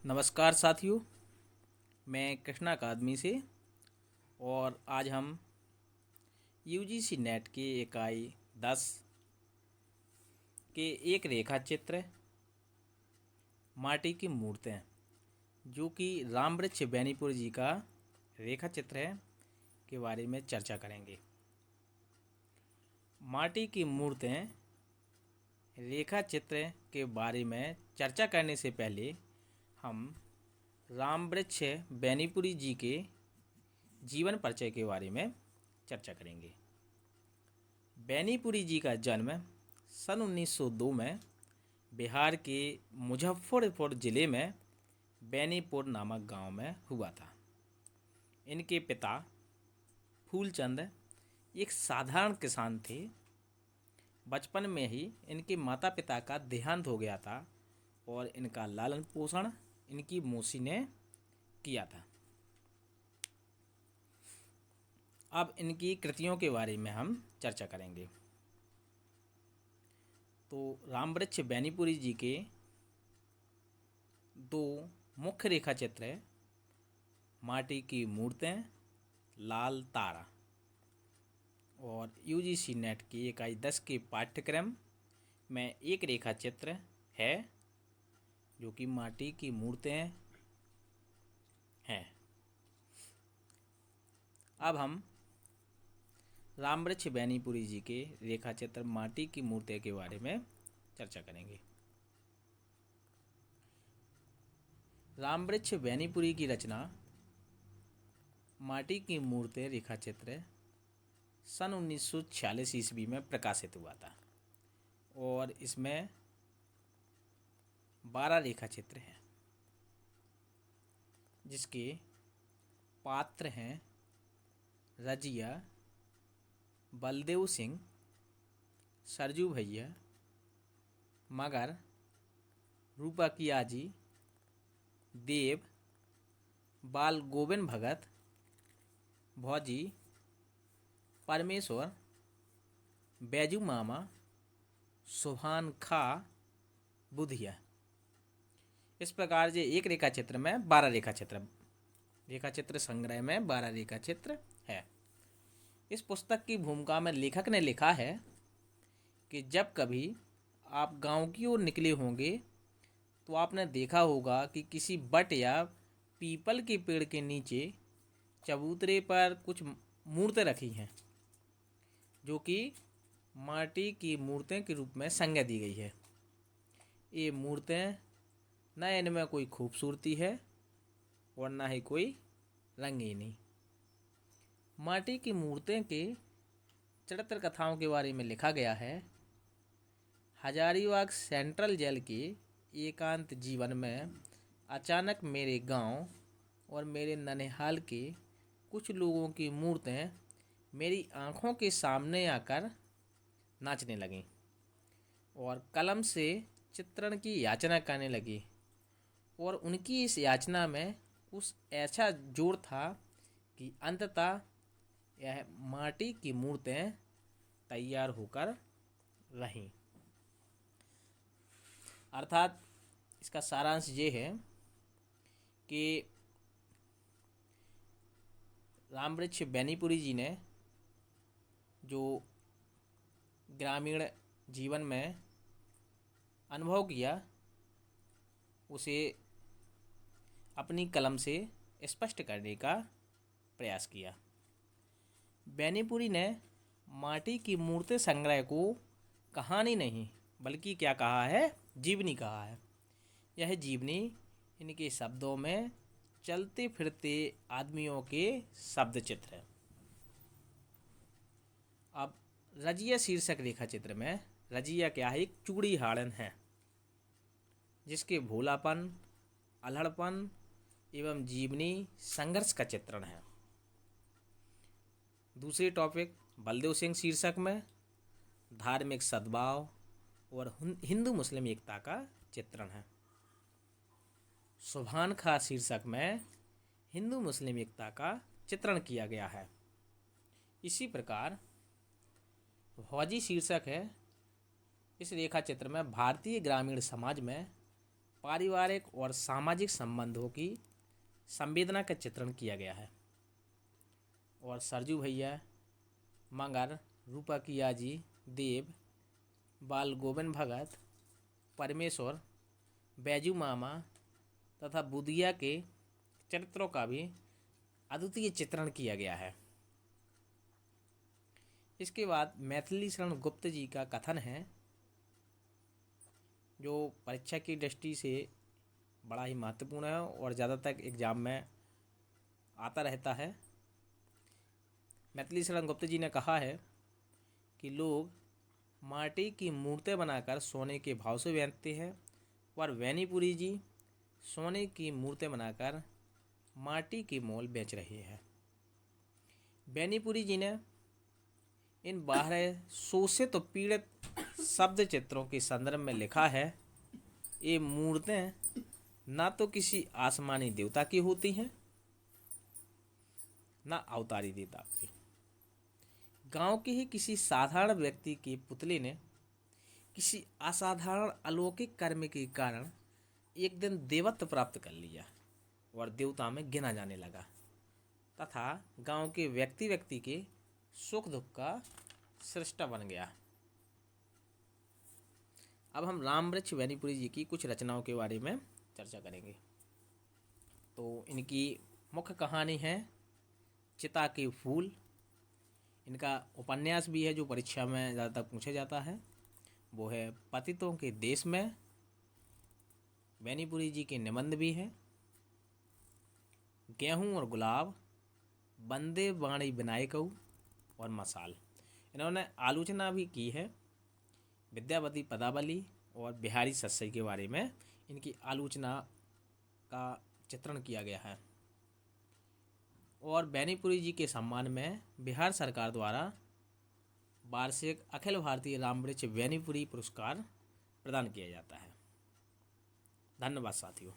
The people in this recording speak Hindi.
नमस्कार साथियों, मैं कृष्णा अकादमी से। और आज हम यूजीसी नेट की इकाई 10 के एक रेखा चित्र माटी की मूर्तें, जो कि रामवृक्ष बेनीपुर जी का रेखा चित्र है, के बारे में चर्चा करेंगे। माटी की मूर्तें रेखा चित्र के बारे में चर्चा करने से पहले हम रामवृक्ष बेनीपुरी जी के जीवन परिचय के बारे में चर्चा करेंगे। बेनीपुरी जी का जन्म सन 1902 में बिहार के मुजफ्फरपुर ज़िले में बेनीपुर नामक गांव में हुआ था। इनके पिता फूलचंद एक साधारण किसान थे। बचपन में ही इनके माता पिता का देहांत हो गया था और इनका लालन पोषण इनकी मौसी ने किया था। अब इनकी कृतियों के बारे में हम चर्चा करेंगे। तो रामवृक्ष बेनीपुरी जी के दो मुख्य रेखा चित्र है, माटी की मूर्तें, लाल तारा। और यूजीसी नेट की इकाई 10 के पाठ्यक्रम में एक रेखा चित्र है जो कि माटी की मूर्तें हैं। अब हम रामवृक्ष बेनीपुरी जी के रेखा चित्र माटी की मूर्ति के बारे में चर्चा करेंगे। रामवृक्ष बेनीपुरी की रचना माटी की मूर्ति रेखा चित्र सन 1946 ईस्वी में प्रकाशित हुआ था और इसमें 12 रेखा चित्र हैं, जिसके पात्र हैं रजिया, बलदेव सिंह, सरजू भैया, मगर, रूपा कियाजी, देव, बाल गोविंद भगत, भौजी, परमेश्वर, बैजू मामा, सुभान खा, बुधिया। इस प्रकार से एक रेखा चित्र में 12 रेखा चित्र संग्रह में 12 रेखा चित्र है। इस पुस्तक की भूमिका में लेखक ने लिखा है कि जब कभी आप गांव की ओर निकले होंगे तो आपने देखा होगा कि किसी बट या पीपल के पेड़ के नीचे चबूतरे पर कुछ मूर्तें रखी हैं, जो कि माटी की मूर्तें के रूप में संज्ञा दी गई है। ये मूर्तें न इनमें कोई खूबसूरती है और न ही कोई रंगीनी। माटी की मूर्तें के चरित्र कथाओं के बारे में लिखा गया है। हजारीबाग सेंट्रल जेल के एकांत जीवन में अचानक मेरे गांव और मेरे ननिहाल के कुछ लोगों की मूर्तें मेरी आंखों के सामने आकर नाचने लगीं और कलम से चित्रण की याचना करने लगी। और उनकी इस याचना में उस ऐसा जोर था कि अंततः यह माटी की मूर्तें तैयार होकर रहीं। अर्थात इसका सारांश ये है कि रामवृक्ष बेनीपुरी जी ने जो ग्रामीण जीवन में अनुभव किया, उसे अपनी कलम से स्पष्ट करने का प्रयास किया। बेनीपुरी ने माटी की मूर्ति संग्रह को कहानी नहीं बल्कि क्या कहा है, जीवनी कहा है। यह जीवनी इनके शब्दों में चलते फिरते आदमियों के शब्द चित्र है। अब रजिया शीर्षक रेखा चित्र में रजिया क्या है, एक चूड़ी हाड़न है जिसके भोलापन, अल्हड़पन एवं जीवनी संघर्ष का चित्रण है। दूसरी टॉपिक बलदेव सिंह शीर्षक में धार्मिक सद्भाव और हिंदू मुस्लिम एकता का चित्रण है। सुभान खा शीर्षक में हिंदू मुस्लिम एकता का चित्रण किया गया है। इसी प्रकार भौजी शीर्षक है। इस रेखा चित्र में भारतीय ग्रामीण समाज में पारिवारिक और सामाजिक संबंधों की संवेदना का चित्रण किया गया है। और सरजू भैया, मगर, रूपा कियाजी, देव, बाल गोविंद भगत, परमेश्वर, बैजू मामा तथा बुधिया के चरित्रों का भी अद्वितीय चित्रण किया गया है। इसके बाद मैथिली शरण गुप्त जी का कथन है, जो परीक्षा की दृष्टि से बड़ा ही महत्वपूर्ण है और ज़्यादातर एग्जाम में आता रहता है। मैथिली शरण गुप्त जी ने कहा है कि लोग माटी की मूर्तें बनाकर सोने के भाव से बेचते हैं, और वैनीपुरी जी सोने की मूर्तें बनाकर माटी की मोल बेच रहे हैं। वैनीपुरी जी ने इन 12 शोषित और पीड़ित शब्द चित्रों के संदर्भ में लिखा है, ये मूर्तें ना तो किसी आसमानी देवता की होती हैं, ना अवतारी देवता की। गांव के ही किसी साधारण व्यक्ति के पुतले ने किसी असाधारण अलौकिक कर्म के कारण एक दिन देवत्व प्राप्त कर लिया और देवता में गिना जाने लगा, तथा गांव के व्यक्ति के सुख दुख का सृष्टा बन गया। अब हम रामवृक्ष वैनीपुरी जी की कुछ रचनाओं के बारे में चर्चा करेंगे। तो इनकी मुख्य कहानी है चिता के फूल। इनका उपन्यास भी है जो परीक्षा में ज़्यादातर पूछा जाता है, वो है पतितों के देश में। वैनीपुरी जी के निबंध भी हैं, गेहूं और गुलाब, बंदे बाणी विनायकऊ और मसाल। इन्होंने आलोचना भी की है, विद्यापति पदावली और बिहारी सस्सई के बारे में इनकी आलोचना का चित्रण किया गया है। और वैनीपुरी जी के सम्मान में बिहार सरकार द्वारा वार्षिक अखिल भारतीय रामवृक्ष वैनीपुरी पुरस्कार प्रदान किया जाता है। धन्यवाद साथियों।